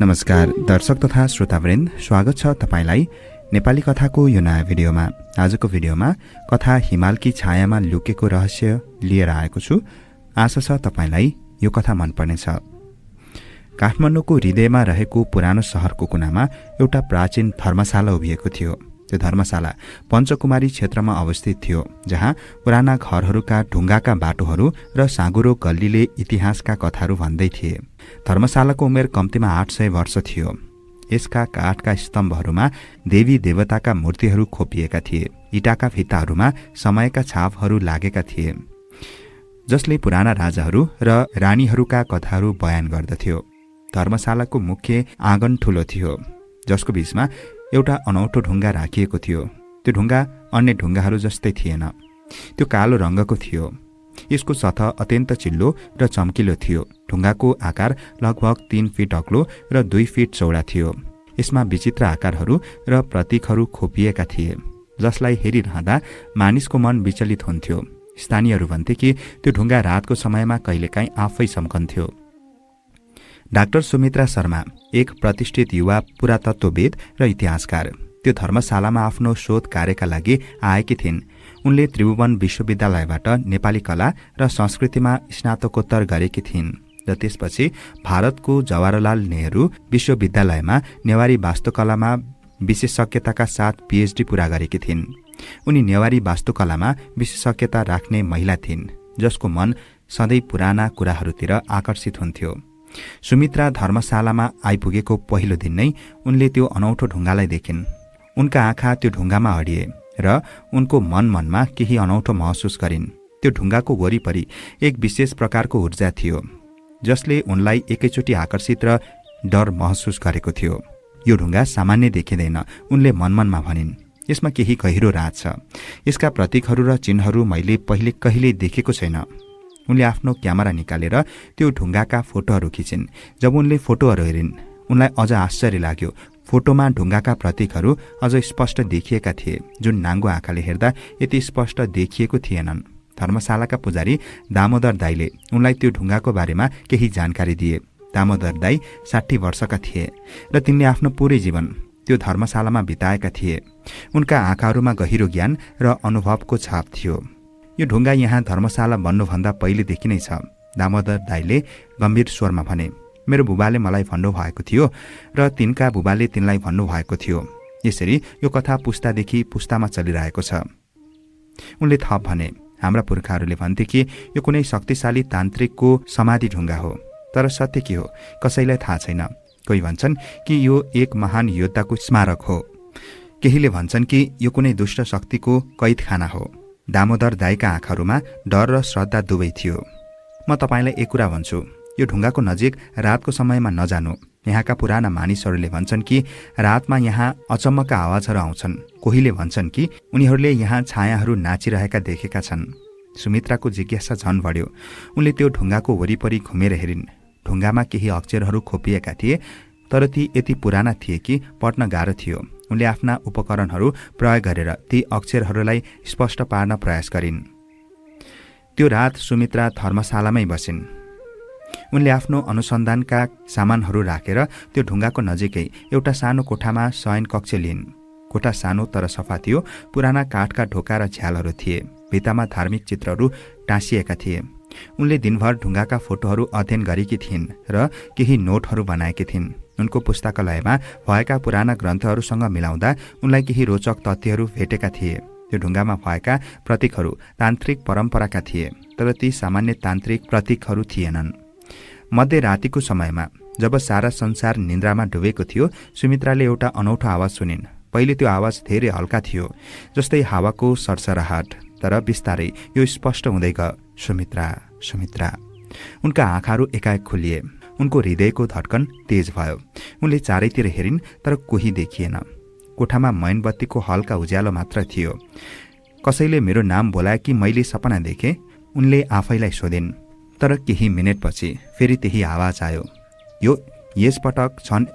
नमस्कार दर्शक तथा श्रोतावृन्द, स्वागत छ तपाईलाई नेपाली कथाको यो नयाँ भिडियोमा। आजको भिडियोमा कथा हिमालकी छायामा लुकेको रहस्य लिएर आएको छु। आशा छ तपाईलाई यो कथा मनपर्नेछ। काठमाडौँको हृदयमा रहेको पुरानो शहरको कुनामा एउटा प्राचीन धर्मशाला उभिएको थियो। त्यो धर्मशाला पञ्चकुमारी क्षेत्रमा अवस्थित थियो, जहाँ पुराना घरहरूका ढुङ्गाका बाटोहरू र साँगुरो गल्लीले इतिहासका कथाहरू भन्दै थिए। धर्मशालाको उमेर कम्तीमा 800 वर्ष थियो। यसका काठका स्तम्भहरूमा देवी देवताका मूर्तिहरू खोपिएका थिए। इटाका भित्ताहरूमा समयका छापहरू लागेका थिए, जसले पुराना राजाहरू र रानीहरूका कथाहरू बयान गर्दथ्यो। धर्मशालाको मुख्य आँगन ठूलो थियो, जसको बीचमा एउटा अनौठो ढुङ्गा राखिएको थियो। त्यो ढुङ्गा अन्य ढुङ्गाहरू जस्तै थिएन। त्यो कालो रङ्गको थियो। यसको सतह अत्यन्त चिल्लो र चम्किलो थियो। ढुङ्गाको आकार लगभग 3 फिट अग्लो र 2 फिट चौडा थियो। यसमा विचित्र आकारहरू र प्रतीकहरू खोपिएका थिए, जसलाई हेरिरहँदा मानिसको मन विचलित हुन्थ्यो। स्थानीयहरू भन्थे कि त्यो ढुङ्गा रातको समयमा कहिलेकाहीँ आफै चम्कन्थ्यो। डाक्टर सुमित्रा शर्मा एक प्रतिष्ठित युवा पुरातत्वविद र इतिहासकार त्यो धर्मशालामा आफ्नो शोध कार्यका लागि आएकी थिइन्। उनले त्रिभुवन विश्वविद्यालयबाट नेपाली कला र संस्कृतिमा स्नातकोत्तर गरेकी थिइन् र त्यसपछि भारतको जवाहरलाल नेहरू विश्वविद्यालयमा नेवारी वास्तुकलामा विशेषज्ञताका साथ पीएचडी पूरा गरेकी थिइन्। उनी नेवारी वास्तुकलामा विशेषज्ञता राख्ने महिला थिइन्, जसको मन सधैँ पुराना कुराहरूतिर आकर्षित हुन्थ्यो। सुमित्रा धर्मशालामा आइपुगेको पहिलो दिन नै उनले त्यो अनौठो ढुङ्गालाई देखिन्। उनका आँखा त्यो ढुङ्गामा अडिए र उनको मनमा केही अनौठो महसुस गरिन्। त्यो ढुङ्गाको वरिपरि एक विशेष प्रकारको ऊर्जा थियो, जसले उनलाई एकैचोटि आकर्षित र डर महसुस गरेको थियो। यो ढुङ्गा सामान्य देखिँदैन, उनले मनमा भनिन्। यसमा केही गहिरो राज छ। यसका प्रतीकहरू र चिन्हहरू मैले पहिले कहिल्यै देखेको छैन। उनले आफ्नो क्यामेरा निकालेर त्यो ढुङ्गाका फोटोहरू खिचिन्। जब उनले फोटोहरू हेरिन्, उनलाई अझ आश्चर्य लाग्यो। फोटोमा ढुङ्गाका प्रतीकहरू अझ स्पष्ट देखिएका थिए, जुन नाङ्गो आँखाले हेर्दा यति स्पष्ट देखिएको थिएनन्। धर्मशालाका पुजारी दामोदर दाईले उनलाई त्यो ढुङ्गाको बारेमा केही जानकारी दिए। दामोदर दाई 60 वर्षका थिए र तिनले आफ्नो पूरै जीवन त्यो धर्मशालामा बिताएका थिए। उनका आँखाहरूमा गहिरो ज्ञान र अनुभवको छाप थियो। यो ढुङ्गा यहाँ धर्मशाला बन्नुभन्दा पहिलेदेखि नै छ, दामोदर दाईले गम्भीर स्वरमा भने। मेरो बुबाले मलाई भन्नुभएको थियो र तिनका बुबाले तिनलाई भन्नुभएको थियो। यसरी यो कथा पुस्तादेखि पुस्तामा चलिरहेको छ। उनले थप भने, हाम्रा पुर्खाहरूले भन्थे कि यो कुनै शक्तिशाली तान्त्रिकको समाधि ढुङ्गा हो, तर सत्य के हो कसैलाई थाहा छैन। कोही भन्छन् कि यो एक महान योद्धाको स्मारक हो, केहीले भन्छन् कि यो कुनै दुष्ट शक्तिको कैदखाना हो। दामोदर दाईका आँखाहरूमा डर र श्रद्धा दुवै थियो। म तपाईलाई एक कुरा भन्छु, यो ढुङ्गाको नजिक रातको समयमा नजानु। यहाँका पुराना मानिसहरूले भन्छन् कि रातमा यहाँ अचम्मका आवाजहरू आउँछन्। कोहीले भन्छन् कि उनीहरूले यहाँ छायाहरू नाचिरहेका देखेका छन्। सुमित्राको जिज्ञासा झन बढ्यो। उनले त्यो ढुङ्गाको वरिपरि घुमेर हेरिन्। ढुङ्गामा केही अक्षरहरू खोपिएका थिए, तर ती यति पुराना थिए कि पढ्न गाह्रो थियो। उनले आफ्ना उपकरणहरू प्रयोग गरेर ती अक्षरहरूलाई स्पष्ट पार्न प्रयास गरिन्। त्यो रात सुमित्रा धर्मशालामै बसिन्। उनले आफ्नो अनुसन्धानका सामानहरू राखेर त्यो ढुङ्गाको नजिकै एउटा सानो कोठामा शयन कक्ष लिइन्। कोठा सानो तर सफा थियो। पुराना काठका ढोका र झ्यालहरू थिए। भित्तामा धार्मिक चित्रहरू टाँसिएका थिए। उनले दिनभर ढुङ्गाका फोटोहरू अध्ययन गरेकी थिइन् र केही नोटहरू बनाएकी थिइन्। उनको पुस्तकालयमा भएका पुराना ग्रन्थहरूसँग मिलाउँदा उनलाई केही रोचक तथ्यहरू भेटेका थिए। त्यो ढुङ्गामा भएका प्रतीकहरू तान्त्रिक परम्पराका थिए, तर ती सामान्य तान्त्रिक प्रतीकहरू थिएनन्। मध्यरातिको समयमा जब सारा संसार निन्द्रामा डुबेको थियो, सुमित्राले एउटा अनौठो आवाज सुनिन्। पहिले त्यो आवाज धेरै हल्का थियो, जस्तै हावाको सरसराहट, तर बिस्तारै यो स्पष्ट हुँदै गयो, सुमित्रा सुमित्रा। उनका आँखाहरू एकाएक खुलिए। उनको हृदयको धड्कन तेज भयो। उनले चारैतिर हेरिन्, तर कोही देखिएन। कोठामा मैनबत्तीको हल्का उज्यालो मात्र थियो। कसैले मेरो नाम बोलाए कि मैले सपना देखेँ, उनले आफैलाई सोधिन्। तर केही मिनेटपछि फेरि त्यही आवाज आयो। यसपटक झन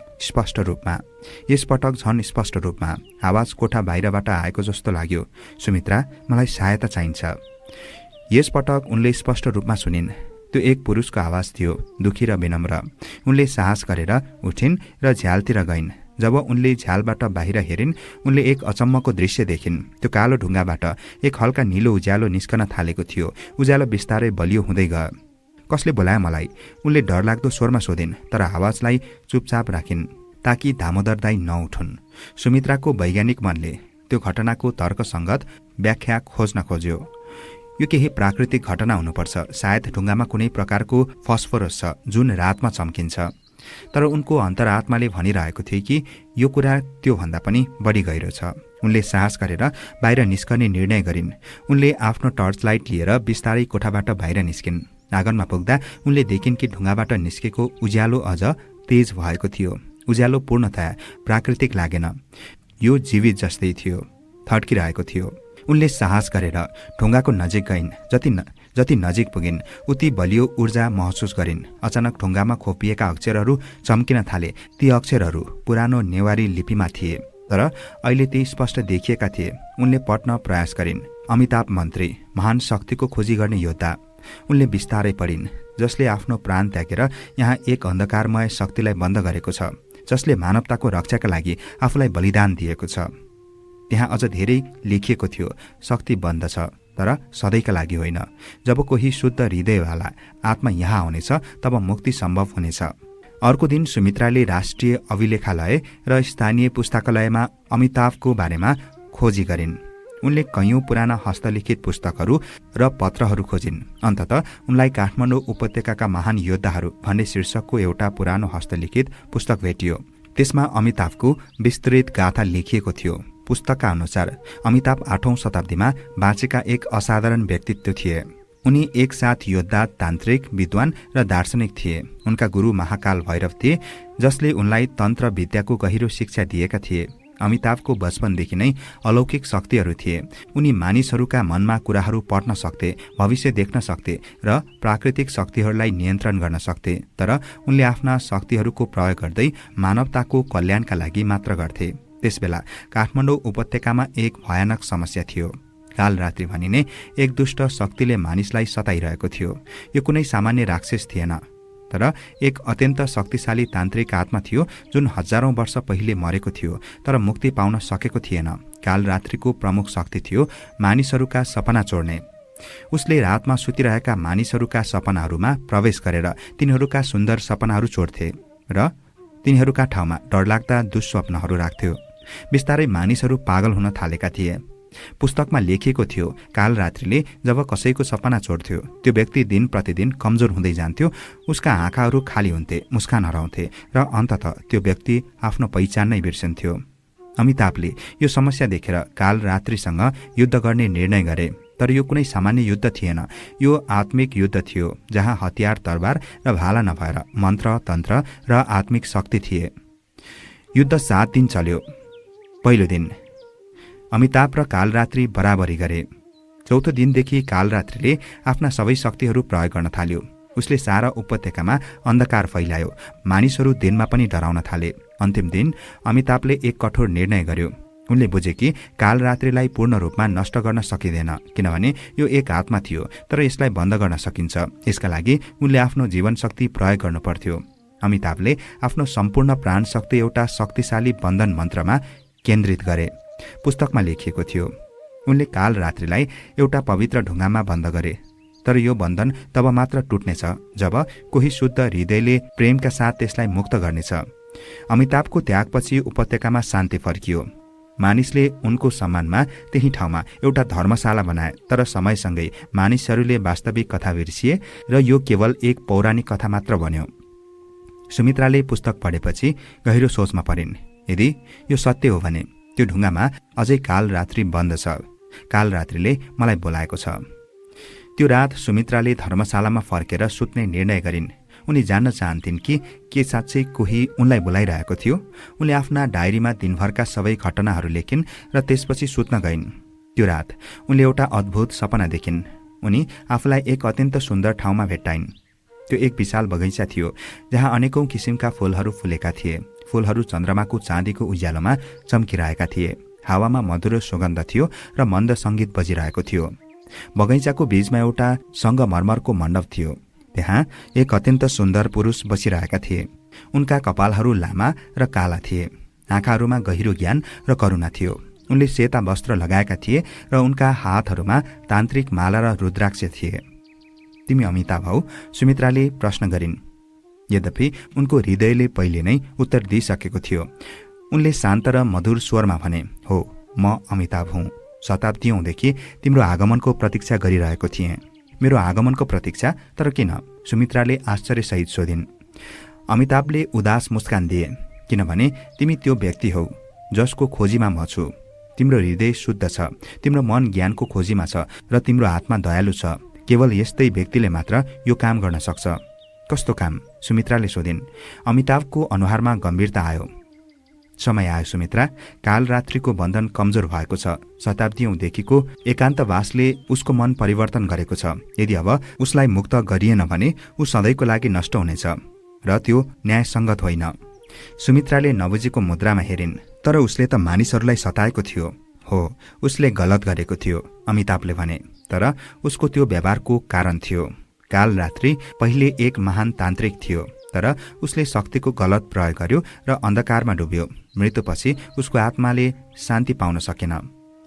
स्पष्ट रूपमा आवाज कोठा बाहिरबाट आएको जस्तो लाग्यो। सुमित्रा, मलाई सहायता चाहिन्छ। यसपटक उनले स्पष्ट रूपमा सुनिन्। त्यो एक पुरुषको आवाज थियो, दुखी र विनम्र। उनले साहस गरेर उठिन् र झ्यालतिर गइन्। जब उनले झ्यालबाट बाहिर हेरिन्, उनले एक अचम्मको दृश्य देखिन्। त्यो कालो ढुङ्गाबाट एक हल्का नीलो उज्यालो निस्कन थालेको थियो। उज्यालो बिस्तारै बलियो हुँदै गयो। कसले बोलायो मलाई? उनले डरलाग्दो स्वरमा सोधिन्, तर आवाजलाई चुपचाप राखिन् ताकि दामोदर दाई नउठुन्। सुमित्राको वैज्ञानिक मनले त्यो घटनाको तर्कसङ्गत व्याख्या खोज्न खोज्यो। यो केही प्राकृतिक घटना हुनुपर्छ। सायद ढुङ्गामा कुनै प्रकारको फस्फोरस छ जुन रातमा चम्किन्छ। तर उनको अन्तरात्माले भनिरहेको थियो कि यो कुरा त्योभन्दा पनि बढी गहिरो छ। उनले साहस गरेर बाहिर निस्कने निर्णय गरिन्। उनले आफ्नो टर्च लाइट लिएर बिस्तारै कोठाबाट बाहिर निस्किन्। आँगनमा पुग्दा उनले देखिन् कि ढुङ्गाबाट निस्केको उज्यालो अझ तेज भएको थियो। उज्यालो पूर्णतया प्राकृतिक लागेन, यो जीवित जस्तै थियो, थड्किरहेको थियो। उनले साहस गरेर ढुङ्गाको नजिक गइन्। जति नजिक पुगिन् उति बलियो ऊर्जा महसुस गरिन्। अचानक ढुङ्गामा खोपिएका अक्षरहरू चम्किन थाले। ती अक्षरहरू पुरानो नेवारी लिपिमा थिए, तर अहिले ती स्पष्ट देखिएका थिए। उनले पढ्न प्रयास गरिन्। अमिताभ मन्त्री, महान शक्तिको खोजी गर्ने योद्धा। उनले बिस्तारै पढिन्। जसले आफ्नो प्राण त्यागेर यहाँ एक अन्धकारमय शक्तिलाई बन्द गरेको छ, जसले मानवताको रक्षाका लागि आफूलाई बलिदान दिएको छ। त्यहाँ अझ धेरै लेखिएको थियो, शक्ति बन्द छ तर सधैँका लागि होइन। जब कोही शुद्ध हृदयवाला आत्मा यहाँ आउनेछ तब मुक्ति सम्भव हुनेछ। अर्को दिन सुमित्राले राष्ट्रिय अभिलेखालय र स्थानीय पुस्तकालयमा अमिताभको बारेमा खोजी गरिन्। उनले कैयौं पुराना हस्तलिखित पुस्तकहरू र पत्रहरू खोजिन्। अन्ततः उनलाई काठमाडौँ उपत्यकाका महान योद्धाहरू भन्ने शीर्षकको एउटा पुरानो हस्तलिखित पुस्तक भेटियो। त्यसमा अमिताभको विस्तृत गाथा लेखिएको थियो। पुस्तकका अनुसार अमिताभ 8औं शताब्दीमा बाँचेका एक असाधारण व्यक्तित्व थिए। उनी एकसाथ योद्धा, तान्त्रिक, विद्वान र दार्शनिक थिए। उनका गुरु महाकाल भैरव थिए, जसले उनलाई तन्त्र विद्याको गहिरो शिक्षा दिएका थिए। अमिताभको बचपनदेखि नै अलौकिक शक्तिहरू थिए। उनी मानिसहरूका मनमा कुराहरू पढ्न सक्थे, भविष्य देख्न सक्थे र प्राकृतिक शक्तिहरूलाई नियन्त्रण गर्न सक्थे। तर उनले आफ्ना शक्तिहरूको प्रयोग गर्दै मानवताको कल्याणका लागि मात्र गर्थे। त्यसबेला काठमाडौँ उपत्यकामा एक भयानक समस्या थियो। कालरात्रि भनिने एक दुष्ट शक्तिले मानिसलाई सताइरहेको थियो। यो कुनै सामान्य राक्षस थिएन, तर एक अत्यन्त शक्तिशाली तान्त्रिक आत्मा थियो जुन हजारौं वर्ष पहिले मरेको थियो तर मुक्ति पाउन सकेको थिएन। कालरात्रिको प्रमुख शक्ति थियो मानिसहरूका सपना चोर्ने। उसले रातमा सुतिरहेका मानिसहरूका सपनाहरूमा प्रवेश गरेर तिनीहरूका सुन्दर सपनाहरू चोर्थे र तिनीहरूका ठाउँमा डरलाग्दा दुःस्वप्नहरू राख्थ्यो। बिस्तारै मानिसहरू पागल हुन थालेका थिए। पुस्तकमा लेखिएको थियो, कालरात्रिले जब कसैको सपना चोर्थ्यो त्यो व्यक्ति दिन प्रतिदिन कमजोर हुँदै जान्थ्यो। उसका आँखाहरू खाली हुन्थे, मुस्कान हराउँथे र अन्ततः त्यो व्यक्ति आफ्नो पहिचान नै बिर्सन्थ्यो। अमिताभले यो समस्या देखेर कालरात्रिसँग युद्ध गर्ने निर्णय गरे। तर यो कुनै सामान्य युद्ध थिएन, यो आत्मिक युद्ध थियो जहाँ हतियार, तरबार र भाला नभएर मन्त्र, तन्त्र र आत्मिक शक्ति थिए। युद्ध 7 दिन चल्यो। पहिलो दिन अमिताभ र कालरात्रि बराबरी गरे। चौथो दिनदेखि कालरात्रिले आफ्ना सबै शक्तिहरू प्रयोग गर्न थाल्यो। उसले सारा उपत्यकामा अन्धकार फैलायो। मानिसहरू दिनमा पनि डराउन थाले। अन्तिम दिन अमिताभले एक कठोर निर्णय गर्यो। उनले बुझे कि कालरात्रिलाई पूर्ण रूपमा नष्ट गर्न सकिँदैन, किनभने यो एक आत्मा थियो तर यसलाई बन्द गर्न सकिन्छ। यसका लागि उनले आफ्नो जीवन शक्ति प्रयोग गर्नु पर्थ्यो। अमिताभले आफ्नो सम्पूर्ण प्राण शक्ति एउटा शक्तिशाली बन्धन मन्त्रमा केन्द्रित गरे। पुस्तकमा लेखिएको थियो, उनले कालरात्रिलाई एउटा पवित्र ढुङ्गामा बन्द गरे। तर यो बन्धन तब मात्र टुट्नेछ जब कोही शुद्ध हृदयले प्रेमका साथ त्यसलाई मुक्त गर्नेछ। अमिताभको त्यागपछि उपत्यकामा शान्ति फर्कियो। मानिसले उनको सम्मानमा त्यही ठाउँमा एउटा धर्मशाला बनाए। तर समयसँगै मानिसहरूले वास्तविक कथा बिर्सिए र यो केवल एक पौराणिक कथा मात्र बन्यो। सुमित्राले पुस्तक पढेपछि गहिरो सोचमा परिन्। यदि यो सत्य हो भने त्यो ढुङ्गामा अझै कालरात्रि बन्द छ। कालरात्रिले मलाई बोलाएको छ। त्यो रात सुमित्राले धर्मशालामा फर्केर सुत्ने निर्णय गरिन्। उनी जान्न चाहन्थिन् कि के साँच्चै कोही उनलाई बोलाइरहेको थियो। उनले आफ्ना डायरीमा दिनभरका सबै घटनाहरू लेखिन् र त्यसपछि सुत्न गइन्। त्यो रात उनले एउटा अद्भुत सपना देखिन्। उनी आफूलाई एक अत्यन्त सुन्दर ठाउँमा भेट्टाइन्। त्यो एक विशाल बगैँचा थियो जहाँ अनेकौं किसिमका फूलहरू फुलेका थिए। फूलहरू चन्द्रमाको चाँदीको उज्यालोमा चम्किरहेका थिए। हावामा मधुरो सुगन्ध थियो र मन्द सङ्गीत बजिरहेको थियो। बगैँचाको बीचमा एउटा सङ्गमरमरको मण्डप थियो। त्यहाँ एक अत्यन्त सुन्दर पुरुष बसिरहेका थिए। उनका कपालहरू लामा र काला थिए। आँखाहरूमा गहिरो ज्ञान र करुणा थियो। उनले सेता वस्त्र लगाएका थिए र उनका हातहरूमा तान्त्रिक माला र रुद्राक्ष थिए। तिमी अमिताभ हौ? सुमित्राले प्रश्न गरिन्। यद्यपि उनको हृदयले पहिले नै उत्तर दिइसकेको थियो। उनले शान्त र मधुर स्वरमा भने, हो, म अमिताभ हुँ। शताब्दीौँदेखि तिम्रो आगमनको प्रतीक्षा गरिरहेको थिएँ। मेरो आगमनको प्रतीक्षा? तर किन? सुमित्राले आश्चर्यसहित सोधिन्। अमिताभले उदास मुस्कान दिए, किनभने तिमी त्यो व्यक्ति हौ जसको खोजीमा म छु। तिम्रो हृदय शुद्ध छ, तिम्रो मन ज्ञानको खोजीमा छ र तिम्रो आत्मा दयालु छ। केवल यस्तै व्यक्तिले मात्र यो काम गर्न सक्छ। कस्तो काम? सुमित्राले सोधिन्। अमिताभको अनुहारमा गम्भीरता आयो। समय आयो सुमित्रा। काल रात्रिको बन्धन कमजोर भएको छ। शताब्दीौँदेखिको एकान्तवासले उसको मन परिवर्तन गरेको छ। यदि अब उसलाई मुक्त गरिएन भने ऊ सधैँको लागि नष्ट हुनेछ र त्यो न्यायसङ्गत होइन। सुमित्राले नबुझेको मुद्रामा हेरिन्। तर उसले त मानिसहरूलाई सताएको थियो। हो, उसले गलत गरेको थियो, अमिताभले भने। तर उसको त्यो व्यवहारको कारण थियो। काल रात्रि पहिले एक महान तान्त्रिक थियो, तर उसले शक्तिको गलत प्रयोग गर्यो र अन्धकारमा डुब्यो। मृत्युपछि उसको आत्माले शान्ति पाउन सकेन।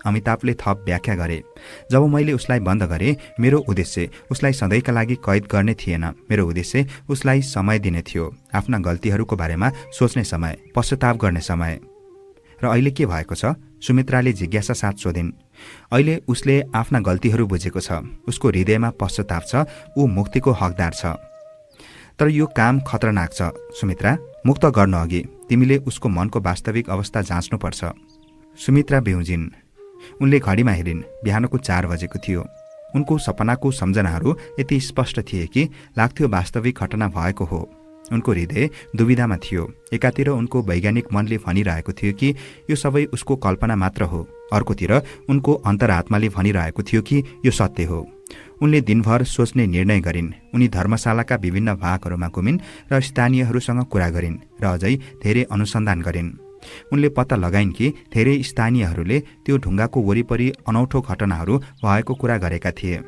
अमिताभले थप व्याख्या गरे। जब मैले उसलाई बन्द गरेँ, मेरो उद्देश्य उसलाई सधैँका लागि कैद गर्ने थिएन। मेरो उद्देश्य उसलाई समय दिने थियो, आफ्ना गल्तीहरूको बारेमा सोच्ने समय, पश्चाताप गर्ने समय। र अहिले के भएको छ? सुमित्राले जिज्ञासा साथ सोधिन्। अहिले उसले आफ्ना गल्तीहरू बुझेको छ। उसको हृदयमा पश्चाताप छ। ऊ मुक्तिको हकदार छ। तर यो काम खतरनाक छ सुमित्रा। मुक्त गर्नु अघि तिमीले उसको मनको वास्तविक अवस्था जाँच्नुपर्छ। सुमित्रा बेउजिन्। उनले घडीमा हेरिन्। बिहानको 4 बजेको थियो। उनको सपनाको सम्झनाहरू यति स्पष्ट थिए कि लाग्थ्यो वास्तविक घटना भएको हो। उनको हृदय दुविधामा थियो। एकातिर उनको वैज्ञानिक मनले भनिरहेको थियो कि यो सबै उसको कल्पना मात्र हो। अर्कोतिर उनको अन्तरात्माले भनिरहेको थियो कि यो सत्य हो। उनले दिनभर सोच्ने निर्णय गरिन्। उनी धर्मशालाका विभिन्न भागहरूमा घुमिन् र स्थानीयहरूसँग कुरा गरिन् र अझै धेरै अनुसन्धान गरिन्। उनले पत्ता लगाइन् कि धेरै स्थानीयहरूले त्यो ढुङ्गाको वरिपरि अनौठो घटनाहरू भएको कुरा गरेका थिए।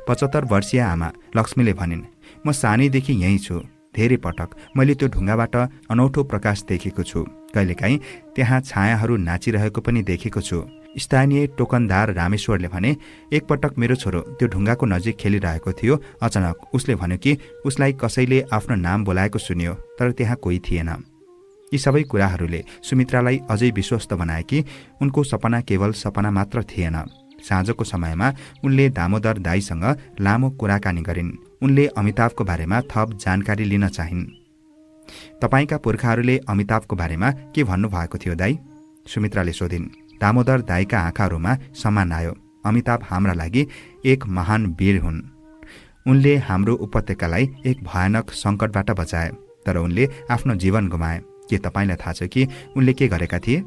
75 वर्षीय आमा लक्ष्मीले भनिन्, म सानैदेखि यहीँ छु। धेरै पटक मैले त्यो ढुङ्गाबाट अनौठो प्रकाश देखेको छु। कहिलेकाहीँ त्यहाँ छायाहरू नाचिरहेको पनि देखेको छु। स्थानीय टोकनदार रामेश्वरले भने, एकपटक मेरो छोरो त्यो ढुङ्गाको नजिक खेलिरहेको थियो। अचानक उसले भन्यो कि उसलाई कसैले आफ्नो नाम बोलाएको सुन्यो, तर त्यहाँ कोही थिएन। यी सबै कुराहरूले सुमित्रालाई अझै विश्वस्त बनाए कि उनको सपना केवल सपना मात्र थिएन। साँझको समयमा उनले दामोदर दाईसँग लामो कुराकानी गरिन्। उनले अमिताभको बारेमा थप जानकारी लिन चाहिन्। तपाईका पुर्खाहरूले अमिताभको बारेमा के भन्नुभएको थियो दाई? सुमित्राले सोधिन्। दामोदर दाईका आँखाहरूमा सम्मान आयो। अमिताभ हाम्रा लागि एक महान वीर हुन्। उनले हाम्रो उपत्यकालाई एक भयानक सङ्कटबाट बचाए, तर उनले आफ्नो जीवन गुमाए। के तपाईँलाई थाहा छ कि उनले के गरेका थिए?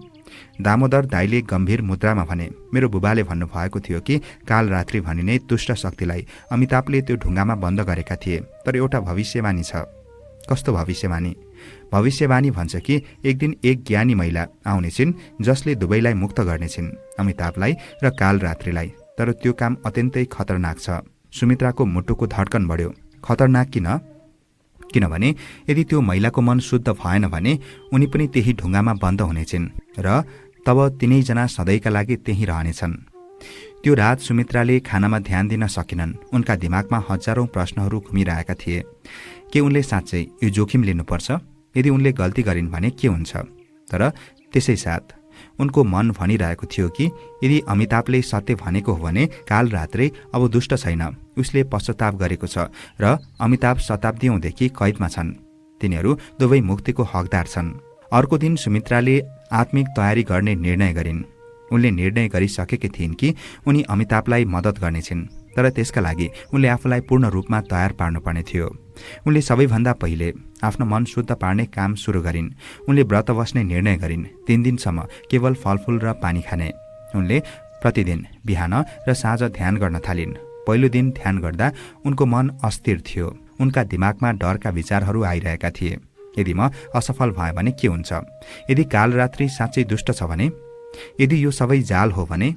दामोदर दाईले गम्भीर मुद्रामा भने, मेरो बुबाले भन्नुभएको थियो कि काल रात्रि भनिने दुष्ट शक्तिलाई अमिताभले त्यो ढुङ्गामा बन्द गरेका थिए। तर एउटा भविष्यवाणी छ। कस्तो भविष्यवाणी? भविष्यवाणी भन्छ कि एक दिन एक ज्ञानी महिला आउनेछिन् जसले दुवैलाई मुक्त गर्नेछिन्, अमिताभलाई र काल रात्रिलाई। तर त्यो काम अत्यन्तै खतरनाक छ। सुमित्राको मुटुको धड्कन बढ्यो। खतरनाक किन? किनभने यदि त्यो महिलाको मन शुद्ध भएन भने उनी पनि त्यही ढुङ्गामा बन्द हुनेछिन् र तब तिनैजना सधैँका लागि त्यही रहनेछन्। त्यो रात सुमित्राले खानामा ध्यान दिन सकेनन्। उनका दिमागमा हजारौं प्रश्नहरू घुमिरहेका थिए। के उनले साँच्चै यो जोखिम लिनुपर्छ? यदि उनले गल्ती गरिन् भने के हुन्छ? तर त्यसै साथ उनको मन भनिरहेको थियो कि यदि अमिताभले सत्य भनेको हो भने काल रात्रि अब दुष्ट छैन। उसले पश्चाताप गरेको छ र अमिताभ शताब्दीौँदेखि कैदमा छन्। तिनीहरू दुवै मुक्तिको हकदार छन्। अर्को दिन सुमित्राले आत्मिक तयारी गर्ने निर्णय गरिन्। उनले निर्णय गरिसकेकी थिइन् कि उनी अमिताभलाई मद्दत गर्नेछिन्, तर त्यसका लागि उनले आफूलाई पूर्ण रूपमा तयार पार्नुपर्ने थियो। उनले सबैभन्दा पहिले आफ्नो मन शुद्ध पार्ने काम सुरु गरिन्। उनले व्रत बस्ने निर्णय गरिन्। 3 दिनसम्म केवल फलफूल र पानी खाने। उनले प्रतिदिन बिहान र साँझ ध्यान गर्न थालिन्। पहिलो दिन ध्यान गर्दा उनको मन अस्थिर थियो। उनका दिमागमा डरका विचारहरू आइरहेका थिए। यदि म असफल भएँ भने के हुन्छ? यदि कालरात्रि साँच्चै दुष्ट छ भने? यदि यो सबै जाल हो भने?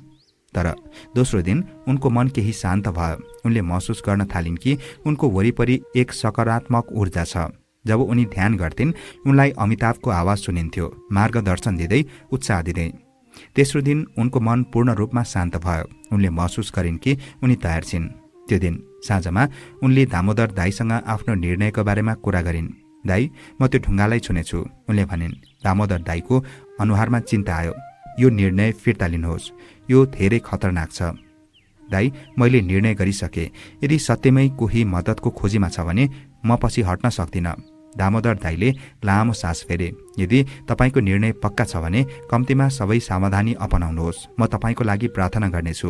तर दोस्रो दिन उनको मन केही शान्त भयो। उनले महसुस गर्न थालिन् कि उनको वरिपरि एक सकारात्मक ऊर्जा छ। जब उनी ध्यान गर्थिन् उनलाई अमिताभको आवाज सुनिन्थ्यो, मार्गदर्शन दिँदै, उत्साह दिँदै। तेस्रो दिन उनको मन पूर्ण रूपमा शान्त भयो। उनले महसुस गरिन् कि उनी तयार छिन्। त्यो दिन साँझमा उनले दामोदर दाईसँग आफ्नो निर्णयको बारेमा कुरा गरिन्। दाई, म त्यो ढुङ्गालाई छुनेछु, उनले भनिन्। दामोदर दाईको अनुहारमा चिन्ता आयो। यो निर्णय फिर्ता लिनुहोस्, यो धेरै खतरनाक छ। दाई, मैले निर्णय गरिसके। यदि सत्यमै कोही मद्दतको खोजीमा छ भने म पछि हट्न सक्दिनँ। दामोदर दाईले लामो सास फेरे। यदि तपाईँको निर्णय पक्का छ भने कम्तीमा सबै सावधानी अपनाउनुहोस्। म तपाईँको लागि प्रार्थना गर्नेछु।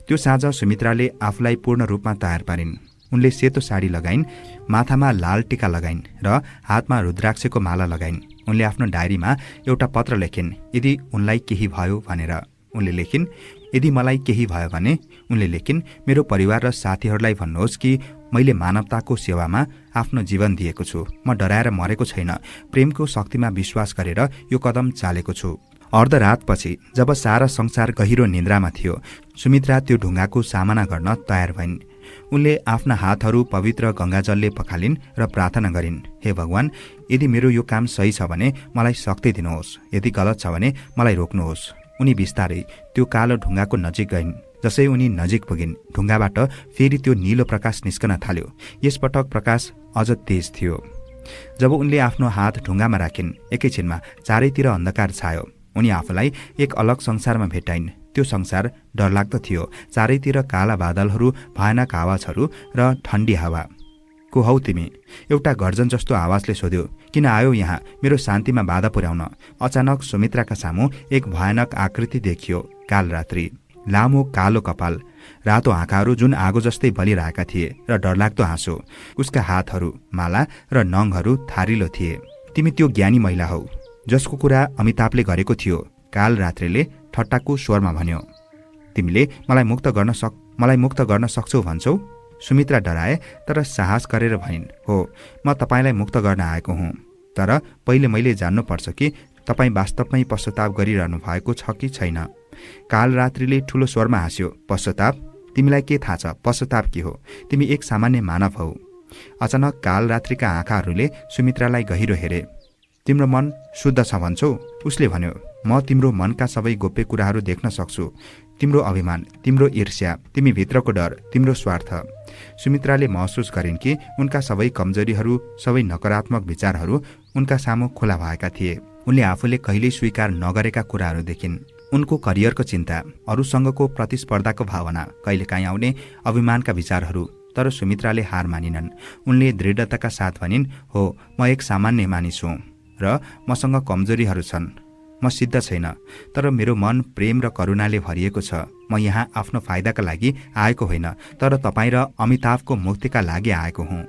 त्यो साँझ सुमित्राले आफूलाई पूर्ण रूपमा तयार पारिन्। उनले सेतो साडी लगाइन्, माथामा लाल टीका लगाइन् र हातमा रुद्राक्षको माला लगाइन्। उनले आफ्नो डायरीमा एउटा पत्र लेखिन्, यदि उनलाई केही भयो भनेर। उनले लेखिन्, यदि मलाई केही भयो भने, उनले लेखिन्, मेरो परिवार र साथीहरूलाई भन्नुहोस् कि मैले मानवताको सेवामा आफ्नो जीवन दिएको छु। म डराएर मरेको छैन। प्रेमको शक्तिमा विश्वास गरेर यो कदम चालेको छु। अर्धरातपछि जब सारा संसार गहिरो निन्द्रामा थियो, सुमित्रा त्यो ढुङ्गाको सामना गर्न तयार भइन्। उनले आफ्ना हातहरू पवित्र गङ्गाजलले पखालिन् र प्रार्थना गरिन्, हे भगवान, यदि मेरो यो काम सही छ भने मलाई शक्ति दिनुहोस्, यदि गलत छ भने मलाई रोक्नुहोस्। उनी बिस्तारै त्यो कालो ढुङ्गाको नजिक गइन्। जसै उनी नजिक पुगिन्, ढुङ्गाबाट फेरि त्यो निलो प्रकाश निस्कन थाल्यो। यसपटक प्रकाश अझ तेज थियो। जब उनले आफ्नो हात ढुङ्गामा राखिन्, एकैछिनमा चारैतिर अन्धकार छायो। उनी आफूलाई एक अलग संसारमा भेटाइन्। त्यो संसार डरलाग्दो थियो। चारैतिर काला बादलहरू, भयानक आवाजहरू र ठण्डी हावा। को हौ तिमी? एउटा गर्जन जस्तो आवाजले सोध्यो। किन आयो यहाँ मेरो शान्तिमा बाधा पुर्याउन? अचानक सुमित्राका सामु एक भयानक आकृति देखियो। कालरात्रि, लामो कालो कपाल, रातो आँखाहरू जुन आगो जस्तै बलिरहेका थिए र डरलाग्दो हाँसो। उसका हातहरू, माला र नङहरू थारिलो थिए। तिमी त्यो ज्ञानी महिला हौ जसको कुरा अमिताभले गरेको थियो, कालरात्रिले ठट्टाको स्वरमा भन्यो। तिमीले मलाई मुक्त गर्न सक्छौ भन्छौ? सुमित्रा डराए तर साहस गरेर भनिन्, हो, म तपाईँलाई मुक्त गर्न आएको हुँ। तर पहिले मैले जान्नुपर्छ कि तपाईँ वास्तवमै पश्चाताप गरिरहनु भएको छ कि छैन। कालरात्रिले ठूलो स्वरमा हाँस्यो। पश्चाताप? तिमीलाई के थाहा छ पश्चाताप के हो? तिमी एक सामान्य मानव हौ। अचानक कालरात्रिका आँखाहरूले सुमित्रालाई गहिरो हेरे। तिम्रो मन शुद्ध छ भन्छौ? उसले भन्यो, म तिम्रो मनका सबै गोप्य कुराहरू देख्न सक्छु। तिम्रो अभिमान, तिम्रो ईर्ष्या, तिमी भित्रको डर, तिम्रो स्वार्थ। सुमित्राले महसुस गरिन् कि उनका सबै कमजोरीहरू, सबै नकारात्मक विचारहरू उनका सामु खुला भएका थिए। उनले आफूले कहिल्यै स्वीकार नगरेका कुराहरू देखिन्। उनको करियरको चिन्ता, अरूसँगको प्रतिस्पर्धाको भावना, कहिलेकाहीँ आउने अभिमानका विचारहरू। तर सुमित्राले हार मानिनन्। उनले दृढताका साथ भनिन्, हो, म एक सामान्य मानिस हुँ र मसँग कमजोरीहरू छन्। म सिद्ध छैन, तर मेरो मन प्रेम र करुणाले भरिएको छ। म यहाँ आफ्नो फाइदाका लागि आएको होइन, तर तपाईँ र अमिताभको मुक्तिका लागि आएको हुँ।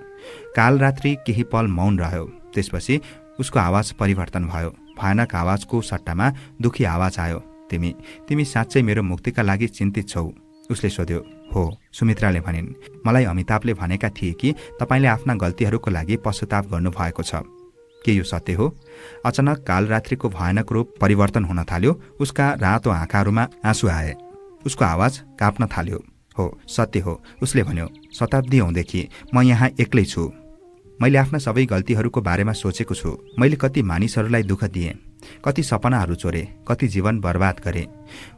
कालरात्रि केही पल मौन रह्यो। त्यसपछि उसको आवाज परिवर्तन भयो। भयानक आवाजको सट्टामा दुखी आवाज आयो। तिमी साँच्चै मेरो मुक्तिका लागि चिन्तित छौ? उसले सोध्यो। हो, सुमित्राले भनिन्। मलाई अमिताभले भनेका थिए कि तपाईँले आफ्ना गल्तीहरूको लागि पश्चाताप गर्नुभएको छ। के यो सत्य हो? अचानक कालरात्रिको भयानक रूप परिवर्तन हुन थाल्यो। उसका रातो आँखाहरूमा आँसु आए। उसको आवाज काप्न थाल्यो। हो, सत्य हो, उसले भन्यो। शताब्दीऔँदेखि म यहाँ एक्लै छु। मैले आफ्ना सबै गल्तीहरूको बारेमा सोचेको छु। मैले कति मानिसहरूलाई दुःख दिएँ, कति सपनाहरू चोरे, कति जीवन बर्बाद गरे।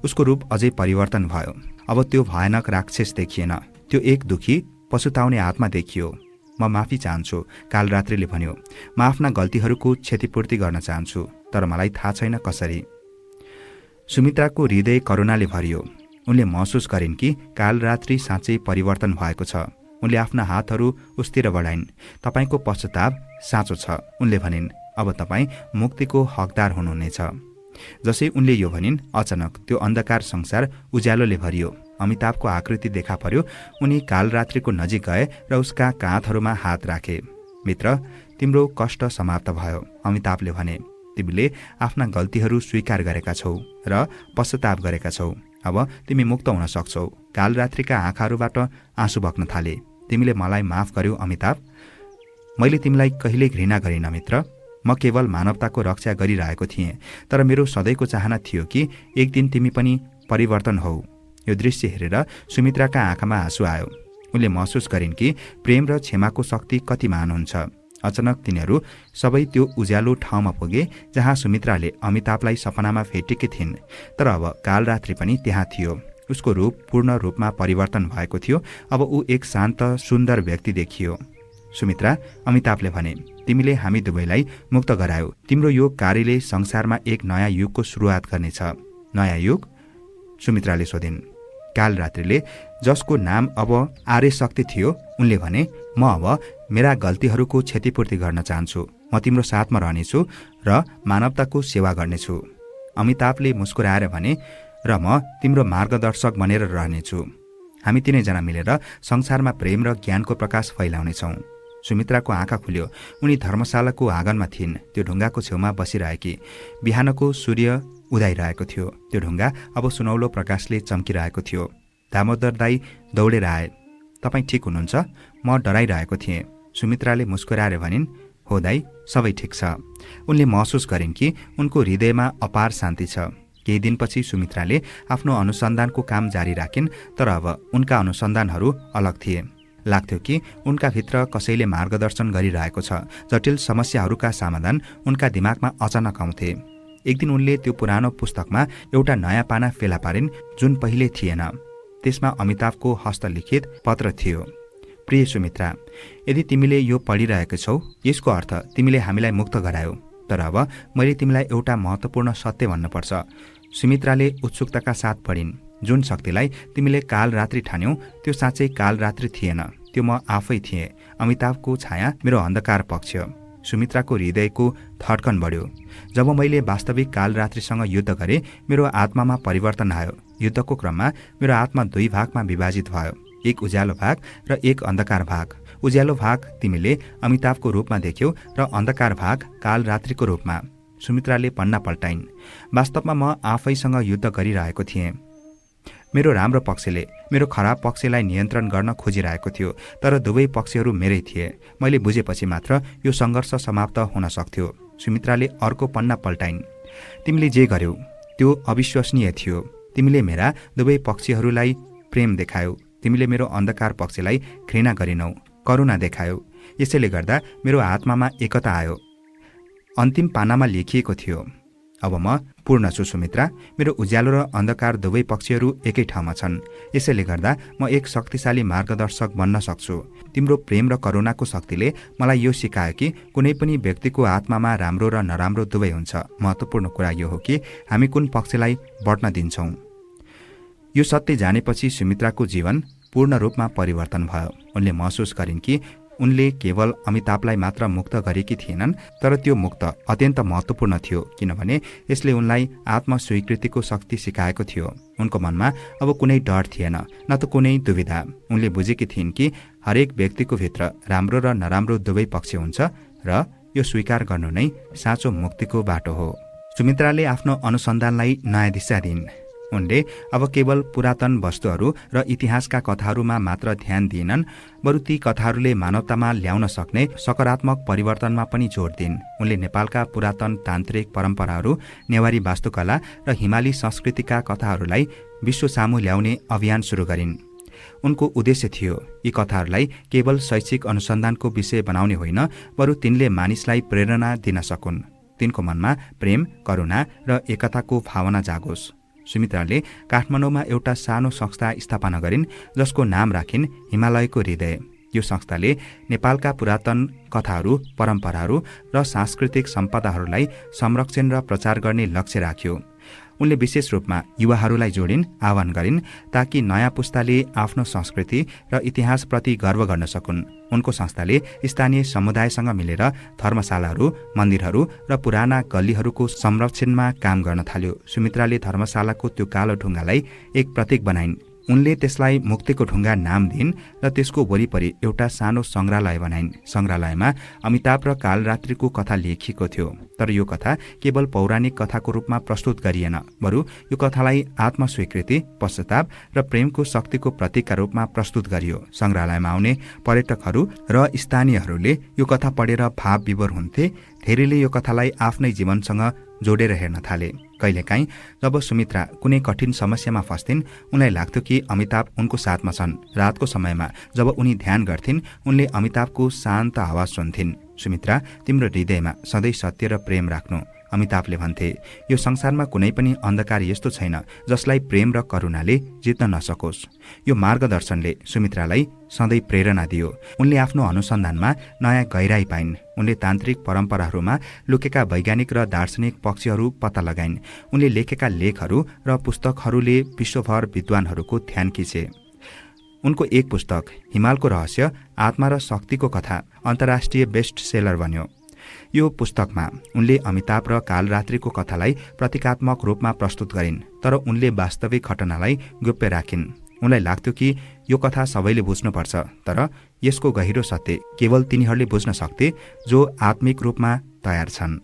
उसको रूप अझै परिवर्तन भयो। अब त्यो भयानक राक्षस देखिएन, त्यो एक दुखी पछुताउने आत्मा देखियो। म माफी चाहन्छु, कालरात्रिले भन्यो। म आफ्ना गल्तीहरूको क्षतिपूर्ति गर्न चाहन्छु, तर मलाई थाहा छैन कसरी। सुमित्राको हृदय करुणाले भरियो। उनले महसुस गरिन् कि कालरात्रि साँच्चै परिवर्तन भएको छ। उनले आफ्ना हातहरू उसतिर बढाइन्। तपाईँको पश्चाताप साँचो छ, उनले भनिन्। अब तपाईँ मुक्तिको हकदार हुनुहुनेछ। जसै उनले यो भनिन्, अचानक त्यो अन्धकार संसार उज्यालोले भरियो। अमिताभको आकृति देखा पर्यो। उनी कालरात्रिको नजिक गए र उसका काँधहरूमा हात राखे। मित्र, तिम्रो कष्ट समाप्त भयो, अमिताभले भने। तिमीले आफ्ना गल्तीहरू स्वीकार गरेका छौ र पश्चाताप गरेका छौ। अब तिमी मुक्त हुन सक्छौ। कालरात्रिका आँखाहरूबाट आँसु बग्न थाले। तिमीले मलाई माफ गर्यौ अमिताभ। मैले तिमीलाई कहिल्यै घृणा गरिनँ मित्र। म केवल मानवताको रक्षा गरिरहेको थिएँ, तर मेरो सधैँको चाहना थियो कि एक दिन तिमी पनि परिवर्तन हौ। यो दृश्य हेरेर सुमित्राका आँखामा आँसु आयो। उनले महसुस गरिन् कि प्रेम र क्षमाको शक्ति कति महान हुन्छ। अचानक तिनीहरू सबै त्यो उज्यालो ठाउँमा पुगे जहाँ सुमित्राले अमिताभलाई सपनामा भेटेकी थिइन्। तर अब कालरात्रि पनि त्यहाँ थियो। उसको रूप पूर्ण रूपमा परिवर्तन भएको थियो। अब ऊ एक शान्त सुन्दर व्यक्ति देखियो। सुमित्रा, अमिताभले भने, तिमीले हामी दुवैलाई मुक्त गरायौ। तिम्रो यो कार्यले संसारमा एक नयाँ युगको सुरुवात गर्नेछ। नयाँ युग? सुमित्राले सोधिन्। कालरात्रिले, जसको नाम अब आर्य शक्ति थियो, उनले भने, म अब मेरा गल्तीहरूको क्षतिपूर्ति गर्न चाहन्छु। म तिम्रो साथमा रहनेछु र मानवताको सेवा गर्नेछु। अमिताभले मुस्कुराएर भने, र म तिम्रो मार्गदर्शक बनेर रहनेछु। हामी तीनैजना मिलेर संसारमा प्रेम र ज्ञानको प्रकाश फैलाउनेछौँ। सुमित्राको आँखा खुल्यो। उनी धर्मशालाको आँगनमा थिइन्। त्यो ढुङ्गाको छेउमा बसिरहेकी। बिहानको सूर्य उदाइरहेको थियो। त्यो ढुङ्गा अब सुनौलो प्रकाशले चम्किरहेको थियो। दामोदर दाई दौडेर आए। तपाईँ ठिक हुनुहुन्छ? म डराइरहेको थिएँ। सुमित्राले मुस्कुराएर भनिन्, हो दाई, सबै ठिक छ। उनले महसुस गरिन् कि उनको हृदयमा अपार शान्ति छ। केही दिनपछि सुमित्राले आफ्नो अनुसन्धानको काम जारी राखिन्। तर अब उनका अनुसन्धानहरू अलग थिए। लाग्थ्यो कि उनका भित्र कसैले मार्गदर्शन गरिरहेको छ। जटिल समस्याहरूका समाधान उनका दिमागमा अचानक आउँथे। एक दिन उनले त्यो पुरानो पुस्तकमा एउटा नयाँ पाना फेला पारिन् जुन पहिले थिएन। त्यसमा अमिताभको हस्तलिखित पत्र थियो। प्रिय सुमित्रा, यदि तिमीले यो पढिरहेको छौ, यसको अर्थ तिमीले हामीलाई मुक्त गरायौ। तर अब मैले तिमीलाई एउटा महत्त्वपूर्ण सत्य भन्नुपर्छ। सुमित्राले उत्सुकताका साथ पढिन्। जुन शक्तिलाई तिमीले कालरात्रि ठान्यौ, त्यो साँच्चै कालरात्रि थिएन। त्यो म आफै थिएँ। अमिताभको छाया मेरो अन्धकार पक्ष। सुमित्राको हृदयको धड्कन बढ्यो। जब मैले वास्तविक कालरात्रिसँग युद्ध गरेँ, मेरो आत्मामा परिवर्तन आयो। युद्धको क्रममा मेरो आत्मा दुई भागमा विभाजित भयो। एक उज्यालो भाग र एक अन्धकार भाग। उज्यालो भाग तिमीले अमिताभको रूपमा देख्यौ र अन्धकार भाग कालरात्रिको रूपमा। सुमित्राले पन्ना पल्टाइन्। वास्तवमा म आफैसँग युद्ध गरिरहेको थिएँ। मेरो राम्रो पक्षले मेरो खराब पक्षलाई नियन्त्रण गर्न खोजिरहेको थियो। तर दुवै पक्षहरू मेरै थिए। मैले बुझेपछि मात्र यो सङ्घर्ष समाप्त हुन सक्थ्यो। सुमित्राले अर्को पन्ना पल्टाइन्। तिमीले जे गर्यौ त्यो अविश्वसनीय थियो। तिमीले मेरा दुवै पक्षहरूलाई प्रेम देखायौ। तिमीले मेरो अन्धकार पक्षलाई घृणा गरिनौ, करुणा देखायौ। यसैले गर्दा मेरो आत्मामा एकता आयो। अन्तिम पानामा लेखिएको थियो, अब म पूर्ण छु सुमित्रा। मेरो उज्यालो र अन्धकार दुवै पक्षहरू एकै ठाउँमा छन्। यसैले गर्दा म एक शक्तिशाली मार्गदर्शक बन्न सक्छु। तिम्रो प्रेम र करुणाको शक्तिले मलाई यो सिकायो कि कुनै पनि व्यक्तिको आत्मामा राम्रो र नराम्रो दुवै हुन्छ। महत्त्वपूर्ण कुरा यो हो कि हामी कुन पक्षलाई बढ्न दिन्छौँ। यो सत्य जानेपछि सुमित्राको जीवन पूर्ण रूपमा परिवर्तन भयो। उनले महसुस गरिन् कि उनले केवल अमिताभलाई मात्र मुक्त गरेकी थिएनन्, तर त्यो मुक्त अत्यन्त महत्त्वपूर्ण थियो, किनभने यसले उनलाई आत्मस्वीकृतिको शक्ति सिकाएको थियो। उनको मनमा अब कुनै डर थिएन, न त कुनै दुविधा। उनले बुझेकी थिइन् कि हरेक व्यक्तिको भित्र राम्रो र नराम्रो दुवै पक्ष हुन्छ र यो स्वीकार गर्नु नै साँचो मुक्तिको बाटो हो। सुमित्राले आफ्नो अनुसन्धानलाई नयाँ दिशा दिइन्। उनले अब केवल पुरातन वस्तुहरू र इतिहासका कथाहरूमा मात्र ध्यान दिएनन्, बरु ती कथाहरूले मानवतामा ल्याउन सक्ने सकारात्मक परिवर्तनमा पनि जोड दिइन्। उनले नेपालका पुरातन तान्त्रिक परम्पराहरू, नेवारी वास्तुकला र हिमाली संस्कृतिका कथाहरूलाई विश्व सामु ल्याउने अभियान सुरु गरिन्। उनको उद्देश्य थियो यी कथाहरूलाई केवल शैक्षिक अनुसन्धानको विषय बनाउने होइन, बरु तिनले मानिसलाई प्रेरणा दिन सकुन्। तिनको मनमा प्रेम, करुणा र एकताको भावना जागोस्। सुमित्राले काठमाडौँमा एउटा सानो संस्था स्थापना गरिन्, जसको नाम राखिन् हिमालयको हृदय। यो संस्थाले नेपालका पुरातन कथाहरू, परम्पराहरू र सांस्कृतिक सम्पदाहरूलाई संरक्षण र प्रचार गर्ने लक्ष्य राख्यो। उनले विशेष रूपमा युवाहरूलाई जोडिन्, आह्वान गरिन्, ताकि नयाँ पुस्ताले आफ्नो संस्कृति र इतिहासप्रति गर्व गर्न सकुन्। उनको संस्थाले स्थानीय समुदायसँग मिलेर धर्मशालाहरू, मन्दिरहरू र पुराना गल्लीहरूको संरक्षणमा काम गर्न थाल्यो। सुमित्राले धर्मशालाको त्यो कालो ढुङ्गालाई एक प्रतीक बनाइन्। उनले त्यसलाई मुक्तिको ढुङ्गा नाम दिइन् र त्यसको वरिपरि एउटा सानो सङ्ग्रहालय बनाइन्। सङ्ग्रहालयमा अमिताभ र कालरात्रिको कथा लेखिएको थियो, तर यो कथा केवल पौराणिक कथाको रूपमा प्रस्तुत गरिएन, बरु यो कथालाई आत्मस्वीकृति, पश्चाताप र प्रेमको शक्तिको प्रतीकका रूपमा प्रस्तुत गरियो। सङ्ग्रहालयमा आउने पर्यटकहरू र स्थानीयहरूले यो कथा पढेर भाव विभोर हुन्थे। धेरैले यो कथालाई आफ्नै जीवनसँग जोडेर हेर्न थाले। कहिलेकाहीँ जब सुमित्रा कुनै कठिन समस्यामा फस्थिन् उनलाई लाग्थ्यो कि अमिताभ उनको साथमा छन्। रातको समयमा जब उनी ध्यान गर्थिन् उनले अमिताभको शान्त आवाज सुन्थिन्, सुमित्रा तिम्रो हृदयमा सधैँ सत्य र प्रेम राख्नु। अमिताभले भन्थे, यो संसारमा कुनै पनि अन्धकार यस्तो छैन जसलाई प्रेम र करुणाले जित्न नसकोस्। यो मार्गदर्शनले सुमित्रालाई सधैँ प्रेरणा दियो। उनले आफ्नो अनुसन्धानमा नयाँ गहिराई पाइन्। उनले तान्त्रिक परम्पराहरूमा लुकेका वैज्ञानिक र दार्शनिक पक्षहरू पत्ता लगाइन्। उनले लेखेका लेखहरू र पुस्तकहरूले विश्वभर विद्वानहरूको ध्यान खिचे। उनको एक पुस्तक हिमालको रहस्य आत्मा र शक्तिको कथा अन्तर्राष्ट्रिय बेस्ट सेलर बन्यो। यो पुस्तकमा उनले अमिताभ र कालरात्रिको कथालाई प्रतीकात्मक रूपमा प्रस्तुत गरिन्, तर उनले वास्तविक घटनालाई गोप्य राखिन्। उनलाई लाग्थ्यो कि यो कथा सबैले बुझ्नुपर्छ, तर यसको गहिरो सत्य केवल तिनीहरूले बुझ्न सक्थे जो आत्मिक रूपमा तयार छन्।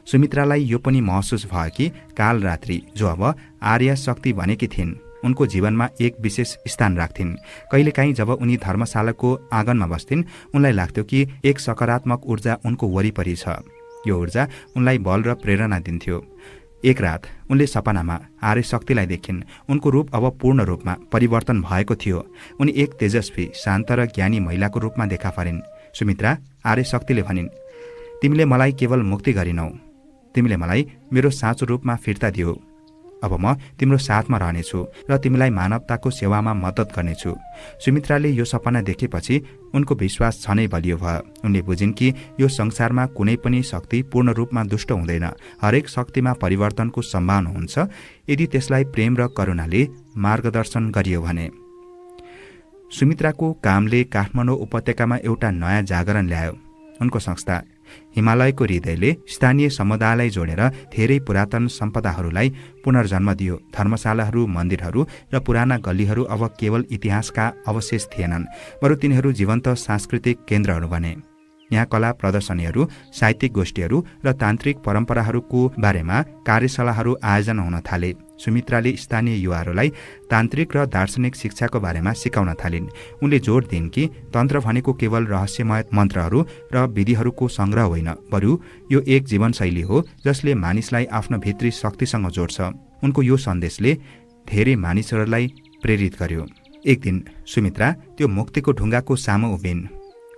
सुमित्रालाई यो पनि महसुस भयो कि कालरात्रि, जो अब आर्य शक्ति बनेकी थिइन्, उनको जीवनमा एक विशेष स्थान राख्थिन्। कहिलेकाहीँ जब उनी धर्मशालाको आँगनमा बस्थिन् उनलाई लाग्थ्यो कि एक सकारात्मक ऊर्जा उनको वरिपरि छ। यो ऊर्जा उनलाई बल र प्रेरणा दिन्थ्यो। एक रात उनले सपनामा आर्य शक्तिलाई देखिन्। उनको रूप अब पूर्ण रूपमा परिवर्तन भएको थियो। उनी एक तेजस्वी, शान्त र ज्ञानी महिलाको रूपमा देखा परिन्। सुमित्रा आर्य शक्तिले भनिन्, तिमीले मलाई केवल मुक्ति गरिनौ, तिमीले मलाई मेरो साँचो रूपमा फिर्ता दियो। अब म तिम्रो साथमा रहनेछु र तिमीलाई मानवताको सेवामा मद्दत गर्नेछु। सुमित्राले यो सपना देखेपछि उनको विश्वास झनै बलियो भयो। उनले बुझिन् कि यो संसारमा कुनै पनि शक्ति पूर्ण रूपमा दुष्ट हुँदैन। हरेक शक्तिमा परिवर्तनको सम्भावना हुन्छ यदि त्यसलाई प्रेम र करुणाले मार्गदर्शन गरियो भने। सुमित्राको कामले काठमाडौँ उपत्यकामा एउटा नयाँ जागरण ल्यायो। उनको संस्था हिमालयको हृदयले स्थानीय समुदायलाई जोडेर धेरै पुरातन सम्पदाहरूलाई पुनर्जन्म दियो। धर्मशालाहरू, मन्दिरहरू र पुराना गल्लीहरू अब केवल इतिहासका अवशेष थिएनन्, बरु तिनीहरू जीवन्त सांस्कृतिक केन्द्रहरू बने। यहाँ कला प्रदर्शनीहरू, साहित्यिक गोष्ठीहरू र तान्त्रिक परम्पराहरूको बारेमा कार्यशालाहरू आयोजना हुन थाले। सुमित्राले स्थानीय युवाहरूलाई तान्त्रिक र दार्शनिक शिक्षाको बारेमा सिकाउन थालिन्। उनले जोड दिइन् कि तन्त्र भनेको केवल रहस्यमय मन्त्रहरू र विधिहरूको सङ्ग्रह होइन, बरु यो एक जीवनशैली हो जसले मानिसलाई आफ्नो भित्री शक्तिसँग जोड्छ। उनको यो सन्देशले धेरै मानिसहरूलाई प्रेरित गर्यो। एक दिन सुमित्रा त्यो मुक्तिको ढुङ्गाको सामु उभिन्।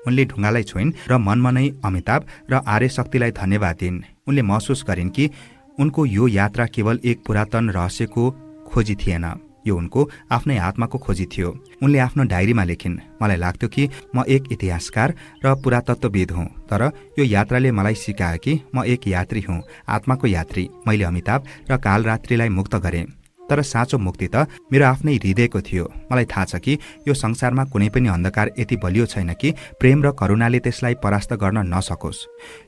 उनले ढुङ्गालाई छोइन् र मनमा नै अमिताभ र आर्य शक्तिलाई धन्यवाद दिइन्। उनले महसुस गरिन् कि उनको यो यात्रा केवल एक पुरातन रहस्यको खोजी थिएन, यो उनको आफ्नै आत्माको खोजी थियो। उनले आफ्नो डायरीमा लेखिन्, मलाई लाग्थ्यो कि म एक इतिहासकार र पुरातत्वविद हुँ, तर यो यात्राले मलाई सिकायो कि म एक यात्री हुँ, आत्माको यात्री। मैले अमिताभ र कालरात्रिलाई मुक्त गरेँ, तर साँचो मुक्ति त मेरो आफ्नै हृदयको थियो। मलाई थाहा छ कि यो संसारमा कुनै पनि अन्धकार यति बलियो छैन कि प्रेम र करुणाले त्यसलाई परास्त गर्न नसकोस्।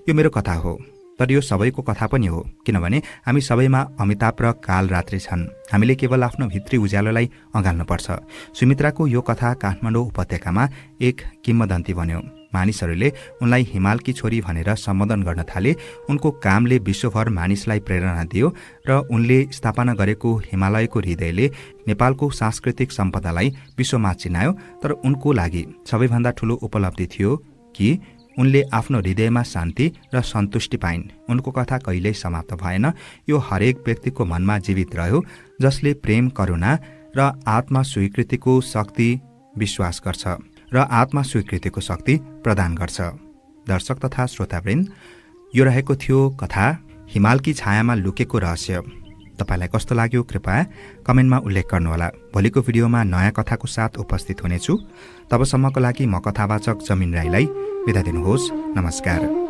यो मेरो कथा हो, तर यो सबैको कथा पनि हो, किनभने हामी सबैमा अमिताभ र कालरात्रि छन्। हामीले केवल आफ्नो भित्री उज्यालोलाई अँगाल्नुपर्छ। सुमित्राको यो कथा काठमाडौँ उपत्यकामा एक किम्वदन्ती बन्यो। मानिसहरूले उनलाई हिमालकी छोरी भनेर सम्बोधन गर्न थाले। उनको कामले विश्वभर मानिसलाई प्रेरणा दियो र उनले स्थापना गरेको हिमालयको हृदयले नेपालको सांस्कृतिक सम्पदालाई विश्वमा चिनायो। तर उनको लागि सबैभन्दा ठूलो उपलब्धि थियो कि उनले आफ्नो हृदयमा शान्ति र सन्तुष्टि पाइन्। उनको कथा कहिल्यै समाप्त भएन, यो हरेक व्यक्तिको मनमा जीवित रह्यो जसले प्रेम, करुणा र आत्मा स्वीकृतिको शक्ति विश्वास गर्छ र आत्मा स्वीकृतिको शक्ति प्रदान गर्छ। दर्शक तथा श्रोतावृन्द, यो रहेको थियो कथा हिमालकी छायामा लुकेको रहस्य। तपाईलाई कस्तो लाग्यो कृपया कमेन्टमा उल्लेख गर्नुहोला। भोलिको भिडियोमा नयाँ कथाको साथ उपस्थित हुनेछु। तबसम्मको लागि म कथावाचक जमिन राईलाई बिदा दिनुहोस्। नमस्कार।